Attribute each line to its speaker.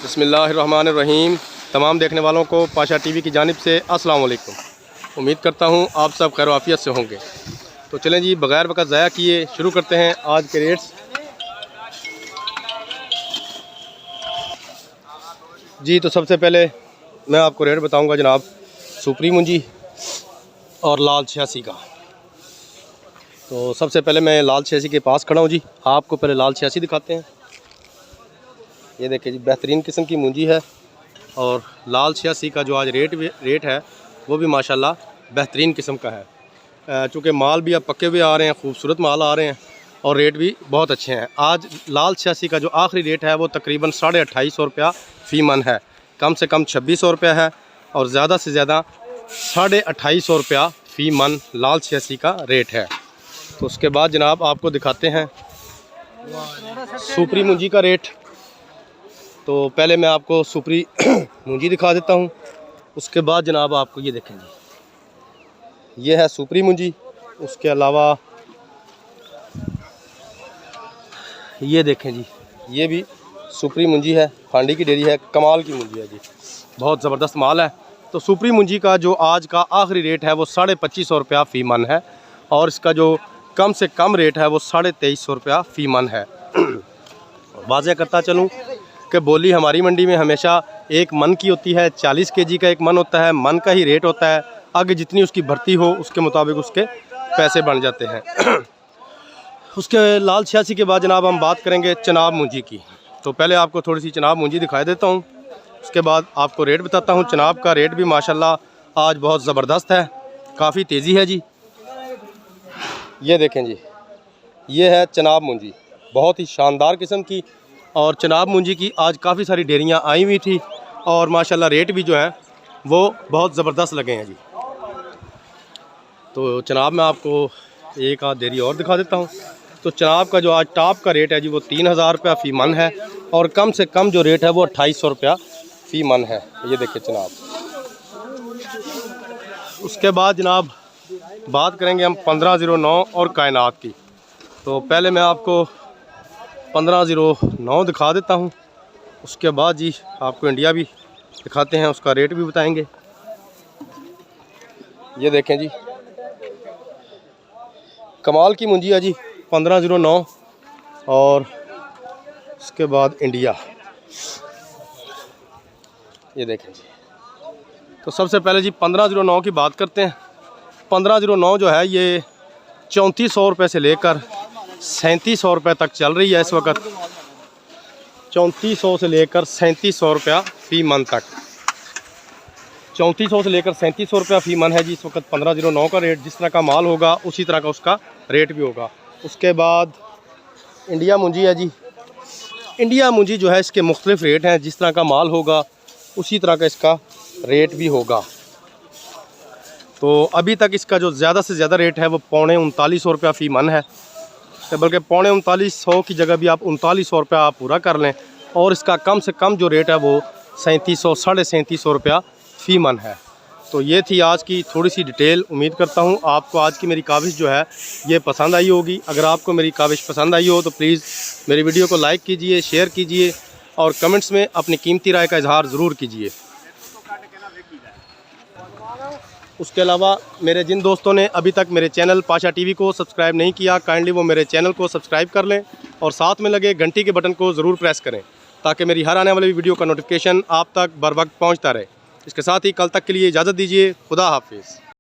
Speaker 1: बिस्मिल्लाहिर्रहमानिर्रहीम। तमाम देखने वालों को पाशा टीवी की जानिब से अस्सलाम वालेकुम। उम्मीद करता हूँ आप सब खैर आफियत से होंगे। तो चलें जी, बगैर वक्त ज़ाया किए शुरू करते हैं आज के रेट्स। जी तो सबसे पहले मैं आपको रेट बताऊंगा जनाब सुपरी मुंजी और लाल 86 का। तो सबसे पहले मैं लाल 86 के पास खड़ा हूँ जी। आपको पहले लाल 86 दिखाते हैं। ये देखिए जी, बेहतरीन किस्म की मुंजी है और लाल 86 का जो आज रेट है वो भी माशाल्लाह बेहतरीन किस्म का है। चूँकि माल भी अब पक्के हुए आ रहे हैं, खूबसूरत माल आ रहे हैं और रेट भी बहुत अच्छे हैं। आज लाल 86 का जो आखिरी रेट है वो तकरीबन 2850 रुपया फ़ी मन है। कम से कम 2600 रुपया है और ज़्यादा से ज़्यादा 2850 रुपया फ़ी मन लाल 86 का रेट है। तो उसके बाद जनाब आपको दिखाते हैं सुपरी मुंजी का रेट। तो पहले मैं आपको सुपरी मुंजी दिखा देता हूँ। उसके बाद जनाब आपको ये देखें जी, ये है सुपरी मुंजी। उसके अलावा ये देखें जी, ये भी सुपरी मुंजी है, फांडी की डेरी है, कमाल की मुंजी है जी, बहुत ज़बरदस्त माल है। तो सुपरी मुंजी का जो आज का आखिरी रेट है वो 2550 रुपया फ़ी मन है और इसका जो कम से कम रेट है वो 2350 रुपया फ़ी मन है। वाज़ेह करता चलूँ कि बोली हमारी मंडी में हमेशा एक मन की होती है, 40 केजी का एक मन होता है, मन का ही रेट होता है। आगे जितनी उसकी भर्ती हो उसके मुताबिक उसके पैसे बन जाते हैं। उसके लाल 86 के बाद जनाब हम बात करेंगे चनाब मुंजी की। तो पहले आपको थोड़ी सी चनाब मुंजी दिखाई देता हूँ, उसके बाद आपको रेट बताता हूँ। चनाब का रेट भी माशाल्लाह आज बहुत ज़बरदस्त है, काफ़ी तेज़ी है जी। ये देखें जी, ये है चनाब मुंजी, बहुत ही शानदार किस्म की। और चनाब मुंजी की आज काफ़ी सारी डेरियाँ आई हुई थी और माशाल्लाह रेट भी जो है वो बहुत ज़बरदस्त लगे हैं जी। तो चनाब में आपको एक आध डेरी और दिखा देता हूँ। तो चनाब का जो आज टॉप का रेट है जी वो 3000 रुपया फ़ी मन है और कम से कम जो रेट है वो 2800 रुपया फ़ी मन है। ये देखिए चनाब। उसके बाद जनाब बात करेंगे हम 1509 और कायनात की। तो पहले मैं आपको 1509 दिखा देता हूँ। उसके बाद जी आपको इंडिया भी दिखाते हैं, उसका रेट भी बताएंगे। ये देखें जी, कमाल की मुंजी है जी 1509। और उसके बाद इंडिया, ये देखें जी। तो सबसे पहले जी 1509 की बात करते हैं। 1509 जो है ये 3400 रुपये से लेकर 3700 रुपये तक चल रही है इस वक्त। 3400 से लेकर 3700 रुपया फ़ी मन तक। 3400 से लेकर 3700 रुपया फ़ी मन है जी इस वक्त 1509 का रेट। जिस तरह का माल होगा उसी तरह का उसका रेट भी होगा। उसके बाद इंडिया मुंजी है जी। इंडिया मुंजी जो है इसके मुख्तलिफ रेट हैं, जिस तरह का माल होगा उसी तरह का इसका रेट भी होगा। तो अभी तक इसका जो ज़्यादा से ज़्यादा रेट है वो 39.5 रुपया फ़ी मन है, बल्कि 39.5 की जगह भी आप 3900 रुपया आप पूरा कर लें। और इसका कम से कम जो रेट है वो 3700 3750 रुपया फ़ी मन है। तो ये थी आज की थोड़ी सी डिटेल। उम्मीद करता हूँ आपको आज की मेरी काविश जो है ये पसंद आई होगी। अगर आपको मेरी काविश पसंद आई हो तो प्लीज़ मेरी वीडियो को लाइक कीजिए, शेयर कीजिए और कमेंट्स में अपनी कीमती राय का इजहार ज़रूर कीजिए। उसके अलावा मेरे जिन दोस्तों ने अभी तक मेरे चैनल पाशा टीवी को सब्सक्राइब नहीं किया, काइंडली वो मेरे चैनल को सब्सक्राइब कर लें और साथ में लगे घंटी के बटन को ज़रूर प्रेस करें ताकि मेरी हर आने वाली वीडियो का नोटिफिकेशन आप तक बर वक्त पहुँचता रहे। इसके साथ ही कल तक के लिए इजाज़त दीजिए। खुदा हाफिज़।